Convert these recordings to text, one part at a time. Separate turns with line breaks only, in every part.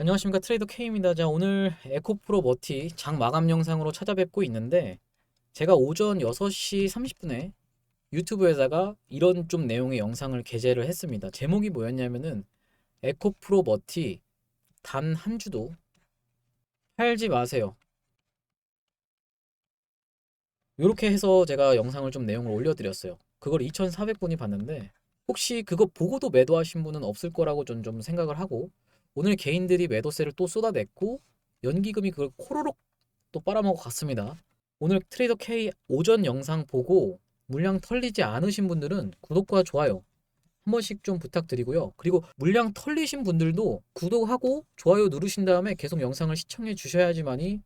안녕하십니까, 트레이더 K입니다. 자, 오늘 에코프로 머티 장 마감 영상으로 찾아뵙고 있는데, 제가 오전 6시 30분에 유튜브에다가 이런 좀 내용의 영상을 게재를 했습니다. 제목이 뭐였냐면은 에코프로 머티 단 한 주도 팔지 마세요. 이렇게 해서 제가 영상을 좀 내용을 올려드렸어요. 그걸 2,400분이 봤는데, 혹시 그거 보고도 매도하신 분은 없을 거라고 좀 생각을 하고, 오늘 개인들이 매도세를 또 쏟아냈고 연기금이 그걸 코로록 또 빨아먹어 갔습니다. 오늘 트레이더 K 오전 영상 보고 물량 털리지 않으신 분들은 구독과 좋아요 한 번씩 좀 부탁드리고요. 그리고 물량 털리신 분들도 구독하고 좋아요 누르신 다음에 계속 영상을 시청해 주셔야지만이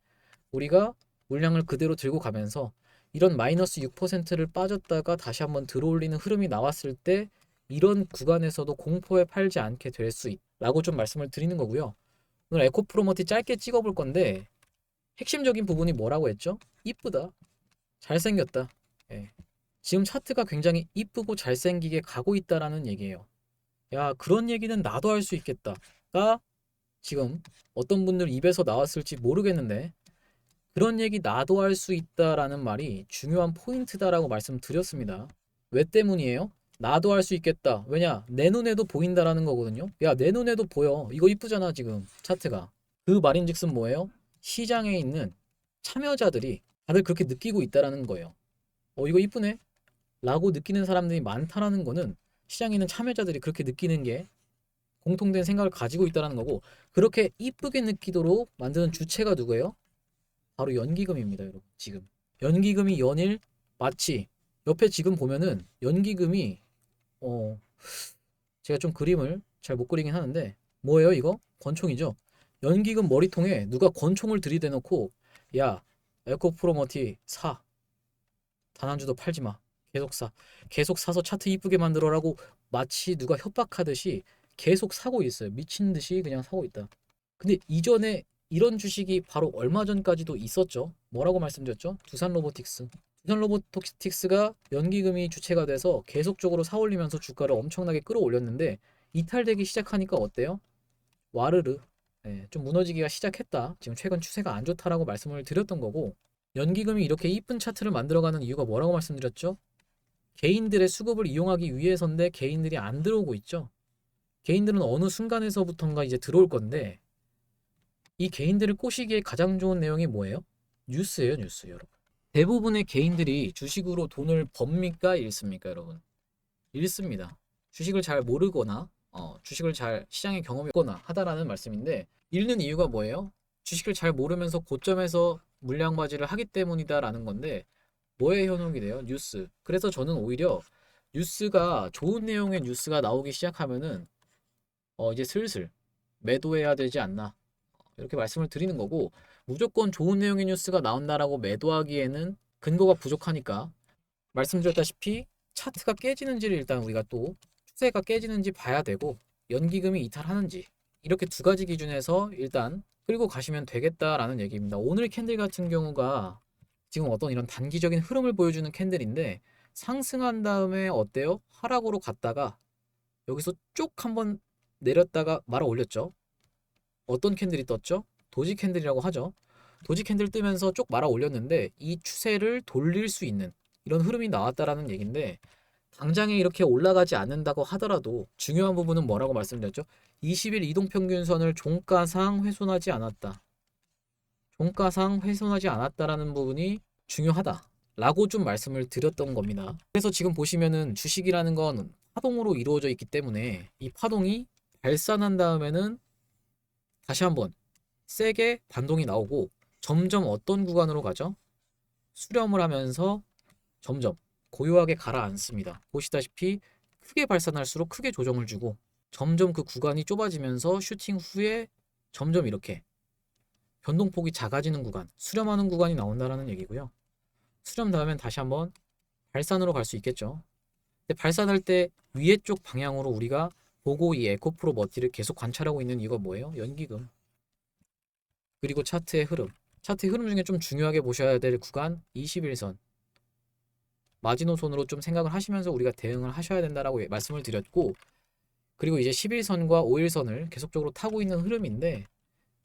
우리가 물량을 그대로 들고 가면서 이런 마이너스 6%를 빠졌다가 다시 한번 들어올리는 흐름이 나왔을 때 이런 구간에서도 공포에 팔지 않게 될 수 있다고 좀 말씀을 드리는 거고요. 오늘 에코프로머티 짧게 찍어볼 건데 핵심적인 부분이 뭐라고 했죠? 이쁘다, 잘생겼다. 예. 지금 차트가 굉장히 이쁘고 잘생기게 가고 있다라는 얘기예요. 야, 그런 얘기는 나도 할 수 있겠다가 지금 어떤 분들 입에서 나왔을지 모르겠는데 그런 얘기 나도 할 수 있다라는 말이 중요한 포인트다라고 말씀드렸습니다. 왜 때문이에요? 나도 할 수 있겠다. 왜냐? 내 눈에도 보인다라는 거거든요. 야, 내 눈에도 보여. 이거 이쁘잖아, 지금 차트가. 그 말인즉슨 뭐예요? 시장에 있는 참여자들이 다들 그렇게 느끼고 있다라는 거예요. 이거 이쁘네? 라고 느끼는 사람들이 많다라는 거는 시장에 있는 참여자들이 그렇게 느끼는 게 공통된 생각을 가지고 있다라는 거고, 그렇게 이쁘게 느끼도록 만드는 주체가 누구예요? 바로 연기금입니다, 여러분. 지금 연기금이 연일 마치 옆에 지금 보면은 연기금이 어 제가 좀 그림을 잘 못 그리긴 하는데 뭐예요 이거? 권총이죠. 연기금 머리통에 누가 권총을 들이대놓고 야, 에코프로머티 사, 단 한 주도 팔지 마, 계속 사, 계속 사서 차트 이쁘게 만들어라고 마치 누가 협박하듯이 계속 사고 있어요. 미친 듯이 그냥 사고 있다. 근데 이전에 이런 주식이 바로 얼마 전까지도 있었죠. 뭐라고 말씀드렸죠? 두산 로보틱스. 두산 로보틱스가 연기금이 주체가 돼서 계속적으로 사올리면서 주가를 엄청나게 끌어올렸는데 이탈되기 시작하니까 어때요? 와르르. 예, 좀 무너지기가 시작했다. 지금 최근 추세가 안 좋다라고 말씀을 드렸던 거고, 연기금이 이렇게 이쁜 차트를 만들어가는 이유가 뭐라고 말씀드렸죠? 개인들의 수급을 이용하기 위해서인데 개인들이 안 들어오고 있죠. 개인들은 어느 순간에서부턴가 이제 들어올 건데 이 개인들을 꼬시기에 가장 좋은 내용이 뭐예요? 뉴스예요, 뉴스, 여러분. 대부분의 개인들이 주식으로 돈을 법니까, 잃습니까, 여러분? 잃습니다. 주식을 잘 모르거나, 주식을 잘 시장의 경험이 없거나 하다라는 말씀인데, 잃는 이유가 뭐예요? 주식을 잘 모르면서 고점에서 물량바지를 하기 때문이다라는 건데, 뭐에 현혹이 돼요? 뉴스. 그래서 저는 오히려 뉴스가, 좋은 내용의 뉴스가 나오기 시작하면은, 이제 슬슬 매도해야 되지 않나. 이렇게 말씀을 드리는 거고, 무조건 좋은 내용의 뉴스가 나온다라고 매도하기에는 근거가 부족하니까 말씀드렸다시피 차트가 깨지는지를 일단 우리가 또 추세가 깨지는지 봐야 되고 연기금이 이탈하는지 이렇게 두 가지 기준에서 일단 끌고 가시면 되겠다라는 얘기입니다. 오늘 캔들 같은 경우가 지금 어떤 이런 단기적인 흐름을 보여주는 캔들인데 상승한 다음에 어때요? 하락으로 갔다가 여기서 쭉 한번 내렸다가 말아 올렸죠. 어떤 캔들이 떴죠? 도지 캔들이라고 하죠. 도지 캔들 뜨면서 쭉 말아 올렸는데 이 추세를 돌릴 수 있는 이런 흐름이 나왔다라는 얘기인데 당장에 이렇게 올라가지 않는다고 하더라도 중요한 부분은 뭐라고 말씀드렸죠? 20일 이동평균선을 종가상 훼손하지 않았다. 종가상 훼손하지 않았다라는 부분이 중요하다. 라고 좀 말씀을 드렸던 겁니다. 그래서 지금 보시면은 주식이라는 건 파동으로 이루어져 있기 때문에 이 파동이 발산한 다음에는 다시 한번 세게 반동이 나오고 점점 어떤 구간으로 가죠? 수렴을 하면서 점점 고요하게 가라앉습니다. 보시다시피 크게 발산할수록 크게 조정을 주고 점점 그 구간이 좁아지면서 슈팅 후에 점점 이렇게 변동폭이 작아지는 구간, 수렴하는 구간이 나온다는 얘기고요. 수렴 다음엔 다시 한번 발산으로 갈 수 있겠죠. 근데 발산할 때 위에 쪽 방향으로 우리가 보고 이 에코프로 머티를 계속 관찰하고 있는 이유가 뭐예요? 연기금. 그리고 차트의 흐름. 차트의 흐름 중에 좀 중요하게 보셔야 될 구간 21선. 마지노선으로 좀 생각을 하시면서 우리가 대응을 하셔야 된다라고 말씀을 드렸고, 그리고 이제 11선과 5일선을 계속적으로 타고 있는 흐름인데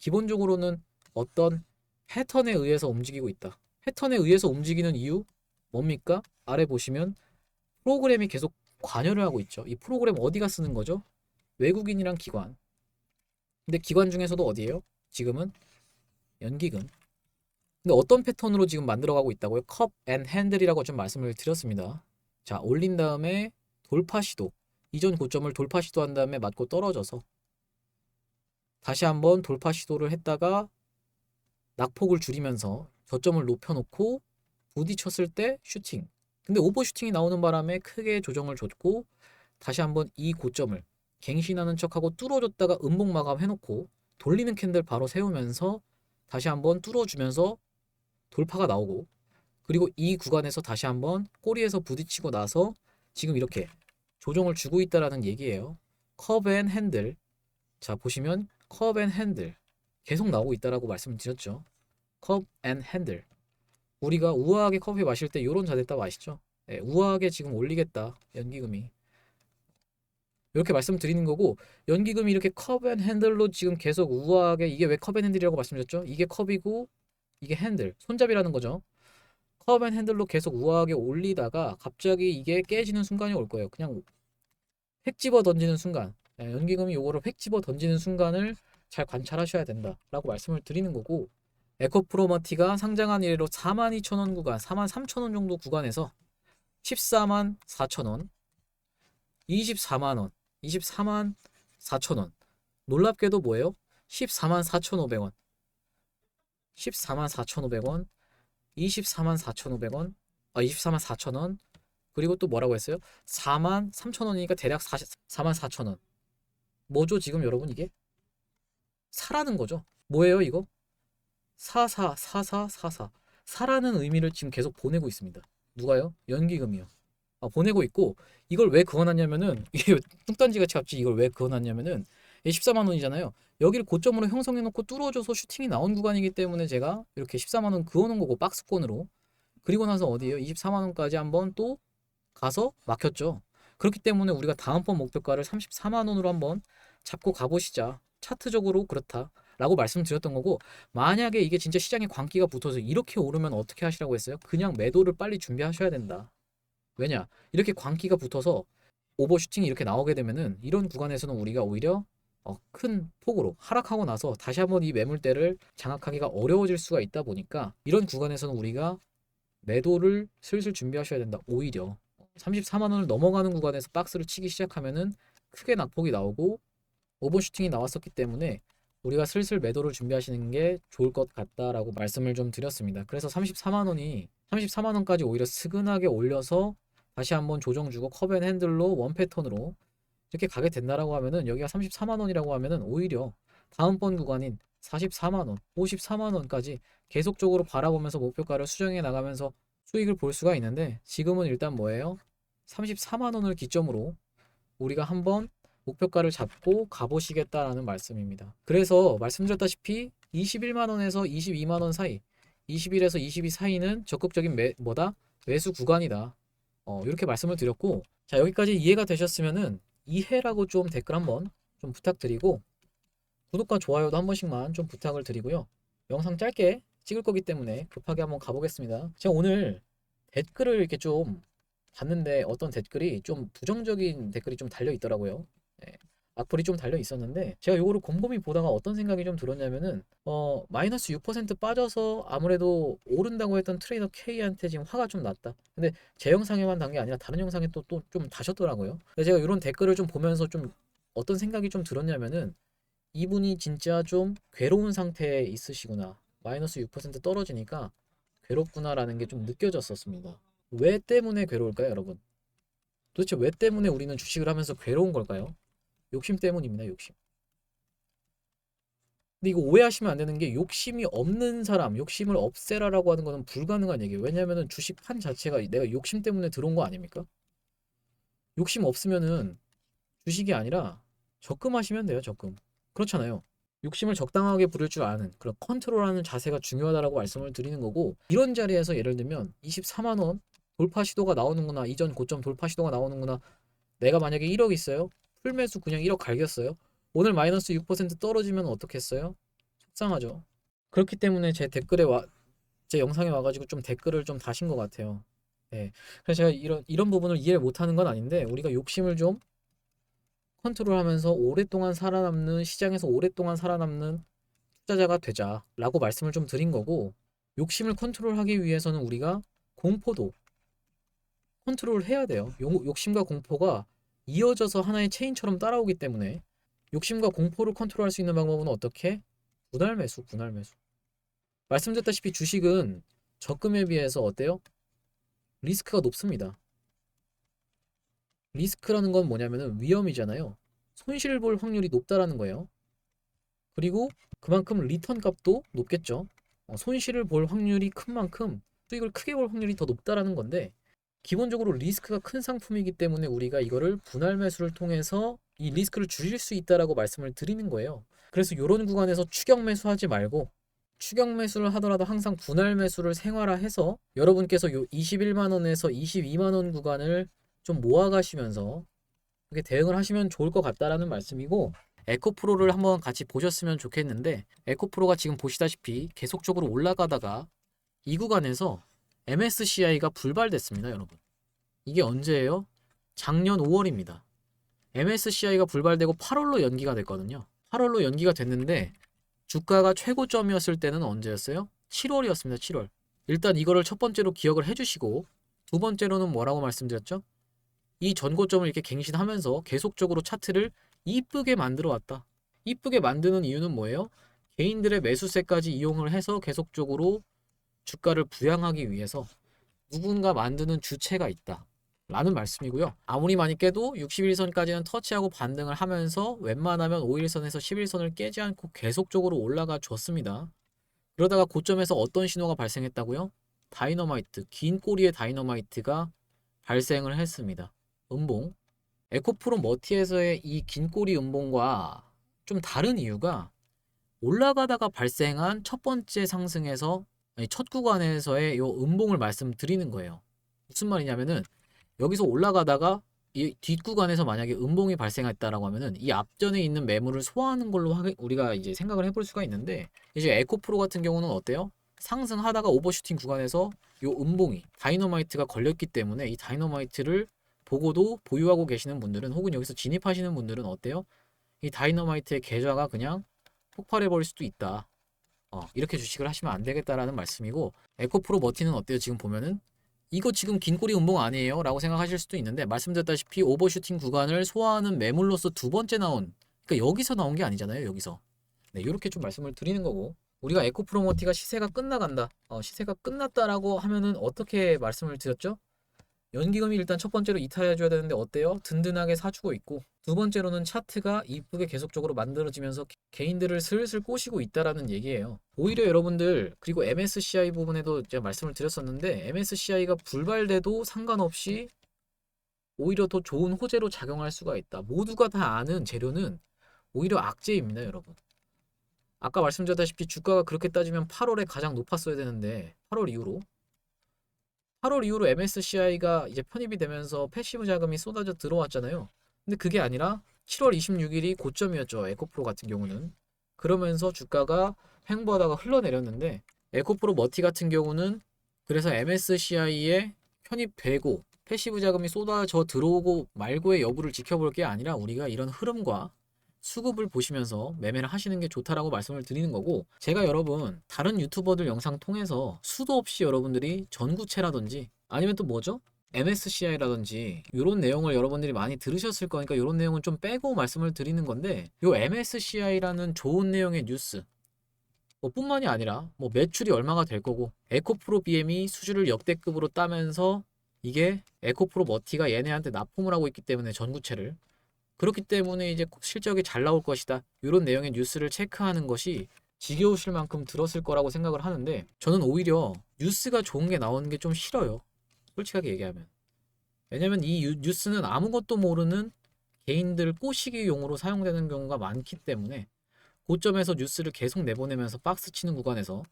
기본적으로는 어떤 패턴에 의해서 움직이고 있다. 패턴에 의해서 움직이는 이유 뭡니까? 아래 보시면 프로그램이 계속 관여를 하고 있죠. 이 프로그램 어디가 쓰는 거죠? 외국인이랑 기관. 근데 기관 중에서도 어디예요? 지금은 연기금. 근데 어떤 패턴으로 지금 만들어가고 있다고요? 컵 앤 핸들이라고 좀 말씀을 드렸습니다. 자, 올린 다음에 돌파 시도. 이전 고점을 돌파 시도한 다음에 맞고 떨어져서 다시 한번 돌파 시도를 했다가 낙폭을 줄이면서 저점을 높여놓고 부딪혔을 때 슈팅. 근데 오버슈팅이 나오는 바람에 크게 조정을 줬고 다시 한번 이 고점을 갱신하는 척하고 뚫어줬다가 음봉 마감 해놓고 돌리는 캔들 바로 세우면서 다시 한번 뚫어주면서 돌파가 나오고 그리고 이 구간에서 다시 한번 꼬리에서 부딪히고 나서 지금 이렇게 조정을 주고 있다라는 얘기예요. 컵 앤 핸들. 자, 보시면 컵 앤 핸들 계속 나오고 있다라고 말씀드렸죠. 컵 앤 핸들. 우리가 우아하게 커피 마실 때 이런 자세 딱 아시죠? 네, 우아하게 지금 올리겠다 연기금이 이렇게 말씀드리는 거고 연기금이 이렇게 컵 앤 핸들로 지금 계속 우아하게 이게 왜 컵 앤 핸들이라고 말씀드렸죠? 이게 컵이고 이게 핸들 손잡이라는 거죠. 컵 앤 핸들로 계속 우아하게 올리다가 갑자기 이게 깨지는 순간이 올 거예요. 그냥 획 집어 던지는 순간 연기금이 요거를 획 집어 던지는 순간을 잘 관찰하셔야 된다라고 말씀을 드리는 거고 에코프로머티가 상장한 이래로 42,000원 구간, 43,000원 정도 구간에서 144,000원, 24만원, 244,000원. 놀랍게도 뭐예요? 144,500원, 144,500원, 244,500원, 244,000원. 그리고 또 뭐라고 했어요? 43,000원이니까 대략 44,000원. 뭐죠 지금 여러분 이게? 사라는 거죠. 뭐예요 이거? 사라는 의미를 지금 계속 보내고 있습니다. 누가요? 연기금이요. 보내고 있고 이걸 왜 그어놨냐면은 이게 뚱딴지 같이 갑자기 이걸 왜 그어놨냐면은 14만 원이잖아요. 여기를 고점으로 형성해 놓고 뚫어줘서 슈팅이 나온 구간이기 때문에 제가 이렇게 14만 원 그어놓은 거고 박스권으로. 그리고 나서 어디에요? 24만 원까지 한번 또 가서 막혔죠. 그렇기 때문에 우리가 다음번 목표가를 34만 원으로 한번 잡고 가보시자. 차트적으로 그렇다. 라고 말씀드렸던 거고 만약에 이게 진짜 시장에 광기가 붙어서 이렇게 오르면 어떻게 하시라고 했어요? 그냥 매도를 빨리 준비하셔야 된다. 왜냐? 이렇게 광기가 붙어서 오버슈팅이 이렇게 나오게 되면은 이런 구간에서는 우리가 오히려 큰 폭으로 하락하고 나서 다시 한번 이 매물대를 장악하기가 어려워질 수가 있다 보니까 이런 구간에서는 우리가 매도를 슬슬 준비하셔야 된다. 오히려 34만 원을 넘어가는 구간에서 박스를 치기 시작하면은 크게 낙폭이 나오고 오버슈팅이 나왔었기 때문에 우리가 슬슬 매도를 준비하시는 게 좋을 것 같다라고 말씀을 좀 드렸습니다. 그래서 34만 원이 34만 원까지 오히려 스근하게 올려서 다시 한번 조정 주고 컵앤 핸들로 원 패턴으로 이렇게 가게 된다라고 하면은 여기가 34만 원이라고 하면은 오히려 다음번 구간인 44만 원, 54만 원까지 계속적으로 바라보면서 목표가를 수정해 나가면서 수익을 볼 수가 있는데 지금은 일단 뭐예요? 34만 원을 기점으로 우리가 한번 목표가를 잡고 가보시겠다라는 말씀입니다. 그래서 말씀드렸다시피 21만 원에서 22만 원 사이, 21에서 22 사이는 적극적인 매수 구간이다. 이렇게 말씀을 드렸고, 자 여기까지 이해가 되셨으면은 이해라고 좀 댓글 한번 좀 부탁드리고 구독과 좋아요도 한 번씩만 좀 부탁을 드리고요. 영상 짧게 찍을 거기 때문에 급하게 한번 가보겠습니다. 제가 오늘 댓글을 이렇게 좀 봤는데 어떤 댓글이 좀 부정적인 댓글이 좀 달려 있더라고요. 네, 악플이 좀 달려 있었는데 제가 요거를 곰곰이 보다가 어떤 생각이 좀 들었냐면은 마이너스 6% 빠져서 아무래도 오른다고 했던 트레이더 K한테 지금 화가 좀 났다. 근데 제 영상에만 단 게 아니라 다른 영상에 또 좀 다셨더라고요. 근데 제가 이런 댓글을 좀 보면서 좀 어떤 생각이 좀 들었냐면은 이분이 진짜 좀 괴로운 상태에 있으시구나. 마이너스 6% 떨어지니까 괴롭구나라는 게 좀 느껴졌었습니다. 왜 때문에 괴로울까요, 여러분? 도대체 왜 때문에 우리는 주식을 하면서 괴로운 걸까요? 욕심 때문입니다, 욕심. 근데 이거 오해하시면 안 되는 게 욕심이 없는 사람, 욕심을 없애라라고 하는 거는 불가능한 얘기예요. 왜냐면은 주식 판 자체가 내가 욕심 때문에 들어온 거 아닙니까? 욕심 없으면은 주식이 아니라 적금하시면 돼요, 적금. 그렇잖아요. 욕심을 적당하게 부릴 줄 아는 그런 컨트롤하는 자세가 중요하다라고 말씀을 드리는 거고 이런 자리에서 예를 들면 24만 원 돌파 시도가 나오는구나. 이전 고점 돌파 시도가 나오는구나. 내가 만약에 1억 있어요. 풀매수 그냥 1억 갈겼어요. 오늘 마이너스 6% 떨어지면 어떻겠어요? 속상하죠. 그렇기 때문에 제 영상에 와가지고 좀 댓글을 좀 다신 것 같아요. 네. 그래서 제가 이런 부분을 이해를 못하는 건 아닌데, 우리가 욕심을 좀 컨트롤하면서 오랫동안 살아남는, 시장에서 오랫동안 살아남는 투자자가 되자라고 말씀을 좀 드린 거고, 욕심을 컨트롤하기 위해서는 우리가 공포도 컨트롤을 해야 돼요. 욕심과 공포가 이어져서 하나의 체인처럼 따라오기 때문에, 욕심과 공포를 컨트롤할 수 있는 방법은 어떻게? 분할 매수, 분할 매수. 말씀드렸다시피 주식은 적금에 비해서 어때요? 리스크가 높습니다. 리스크라는 건 뭐냐면은 위험이잖아요. 손실을 볼 확률이 높다라는 거예요. 그리고 그만큼 리턴 값도 높겠죠. 손실을 볼 확률이 큰 만큼 수익을 크게 볼 확률이 더 높다라는 건데, 기본적으로 리스크가 큰 상품이기 때문에 우리가 이거를 분할 매수를 통해서 이 리스크를 줄일 수 있다라고 말씀을 드리는 거예요. 그래서 이런 구간에서 추격 매수하지 말고, 추격 매수를 하더라도 항상 분할 매수를 생활화해서 여러분께서 요 21만 원에서 22만 원 구간을 좀 모아가시면서 그렇게 대응을 하시면 좋을 것 같다라는 말씀이고, 에코프로를 한번 같이 보셨으면 좋겠는데, 에코프로가 지금 보시다시피 계속적으로 올라가다가 이 구간에서 MSCI가 불발됐습니다, 여러분. 이게 언제예요? 작년 5월입니다. MSCI가 불발되고 8월로 연기가 됐거든요. 8월로 연기가 됐는데 주가가 최고점이었을 때는 언제였어요? 7월이었습니다. 7월. 일단 이거를 첫 번째로 기억을 해주시고, 두 번째로는 뭐라고 말씀드렸죠? 이 전고점을 이렇게 갱신하면서 계속적으로 차트를 이쁘게 만들어 왔다. 이쁘게 만드는 이유는 뭐예요? 개인들의 매수세까지 이용을 해서 계속적으로 주가를 부양하기 위해서 누군가 만드는 주체가 있다 라는 말씀이고요. 아무리 많이 깨도 61선까지는 터치하고 반등을 하면서 웬만하면 5일선에서 11선을 깨지 않고 계속적으로 올라가 줬습니다. 그러다가 고점에서 어떤 신호가 발생했다고요? 다이너마이트, 긴 꼬리의 다이너마이트가 발생을 했습니다. 음봉. 에코프로 머티에서의 이 긴 꼬리 음봉과 좀 다른 이유가, 올라가다가 발생한 첫 번째 상승에서, 아니, 첫 구간에서의 요 음봉을 말씀드리는 거예요. 무슨 말이냐면은, 여기서 올라가다가 이 뒷구간에서 만약에 음봉이 발생했다라고 하면은 이 앞전에 있는 매물을 소화하는 걸로 우리가 이제 생각을 해볼 수가 있는데, 이제 에코프로 같은 경우는 어때요? 상승하다가 오버슈팅 구간에서 요 음봉이 다이너마이트가 걸렸기 때문에, 이 다이너마이트를 보고도 보유하고 계시는 분들은, 혹은 여기서 진입하시는 분들은 어때요? 이 다이너마이트의 계좌가 그냥 폭발해 버릴 수도 있다. 이렇게 주식을 하시면 안 되겠다라는 말씀이고, 에코프로 머티는 어때요? 지금 보면은 이거 지금 긴 꼬리 음봉 아니에요? 라고 생각하실 수도 있는데, 말씀드렸다시피 오버슈팅 구간을 소화하는 매물로서 두 번째 나온, 그러니까 여기서 나온 게 아니잖아요. 여기서. 네, 이렇게 좀 말씀을 드리는 거고, 우리가 에코프로머티가 시세가 끝나간다, 시세가 끝났다라고 하면은 어떻게 말씀을 드렸죠? 연기금이 일단 첫 번째로 이탈해줘야 되는데 어때요? 든든하게 사주고 있고, 두 번째로는 차트가 이쁘게 계속적으로 만들어지면서 개인들을 슬슬 꼬시고 있다라는 얘기예요. 오히려 여러분들, 그리고 MSCI 부분에도 제가 말씀을 드렸었는데, MSCI가 불발돼도 상관없이 오히려 더 좋은 호재로 작용할 수가 있다. 모두가 다 아는 재료는 오히려 악재입니다, 여러분. 아까 말씀드렸다시피 주가가 그렇게 따지면 8월에 가장 높았어야 되는데, 8월 이후로 MSCI가 이제 편입이 되면서 패시브 자금이 쏟아져 들어왔잖아요. 근데 그게 아니라 7월 26일이 고점이었죠. 에코프로 같은 경우는. 그러면서 주가가 횡보하다가 흘러내렸는데, 에코프로 머티 같은 경우는 그래서 MSCI에 편입되고 패시브 자금이 쏟아져 들어오고 말고의 여부를 지켜볼 게 아니라, 우리가 이런 흐름과 수급을 보시면서 매매를 하시는 게 좋다라고 말씀을 드리는 거고, 제가 여러분 다른 유튜버들 영상 통해서 수도 없이 여러분들이 전구체라든지 아니면 또 뭐죠? MSCI라든지 이런 내용을 여러분들이 많이 들으셨을 거니까 이런 내용은 좀 빼고 말씀을 드리는 건데, 요 MSCI라는 좋은 내용의 뉴스 뭐 뿐만이 아니라, 뭐 매출이 얼마가 될 거고, 에코프로 BM이 수주를 역대급으로 따면서 이게 에코프로 머티가 얘네한테 납품을 하고 있기 때문에 전구체를, 그렇기 때문에 이제 실적이 잘 나올 것이다, 이런 내용의 뉴스를 체크하는 것이 지겨우실 만큼 들었을 거라고 생각을 하는데, 저는 오히려 뉴스가 좋은 게 나오는 게 좀 싫어요, 솔직하게 얘기하면. 왜냐면 이 뉴스는 아무것도 모르는 개인들 꼬시기용으로 사용되는 경우가 많기 때문에, 고점에서 뉴스를 계속 내보내면서 박스 치는 구간에서,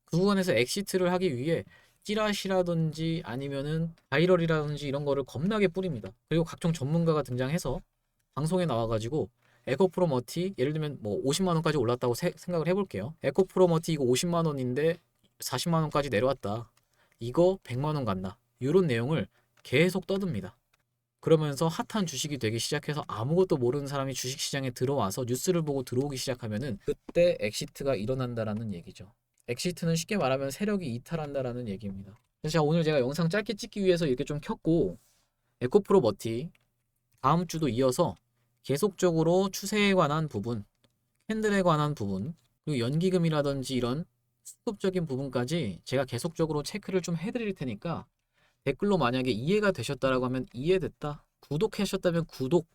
그 구간에서 엑시트를 하기 위해 찌라시라든지 아니면은 바이럴이라든지 이런 거를 겁나게 뿌립니다. 그리고 각종 전문가가 등장해서 방송에 나와가지고 에코프로 머티 예를 들면 뭐 50만 원까지 올랐다고 생각을 해볼게요. 에코프로 머티 이거 50만 원인데 40만 원까지 내려왔다. 이거 100만 원 간다. 이런 내용을 계속 떠듭니다. 그러면서 핫한 주식이 되기 시작해서 아무것도 모르는 사람이 주식시장에 들어와서 뉴스를 보고 들어오기 시작하면은 그때 엑시트가 일어난다라는 얘기죠. 엑시트는 쉽게 말하면 세력이 이탈한다라는 얘기입니다. 그래서 오늘 제가 영상 짧게 찍기 위해서 이렇게 좀 켰고, 에코프로 머티 다음 주도 이어서 계속적으로 추세에 관한 부분, 캔들에 관한 부분, 그리고 연기금이라든지 이런 수급적인 부분까지 제가 계속적으로 체크를 좀 해드릴 테니까 댓글로 만약에 이해가 되셨다라고 하면 이해됐다, 구독하셨다면 구독,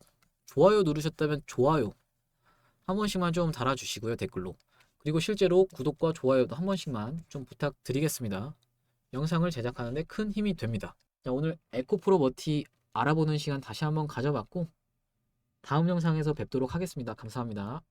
좋아요 누르셨다면 좋아요 한 번씩만 좀 달아주시고요, 댓글로. 그리고 실제로 구독과 좋아요도 한 번씩만 좀 부탁드리겠습니다. 영상을 제작하는데 큰 힘이 됩니다. 자, 오늘 에코프로 머티 알아보는 시간 다시 한번 가져봤고 다음 영상에서 뵙도록 하겠습니다. 감사합니다.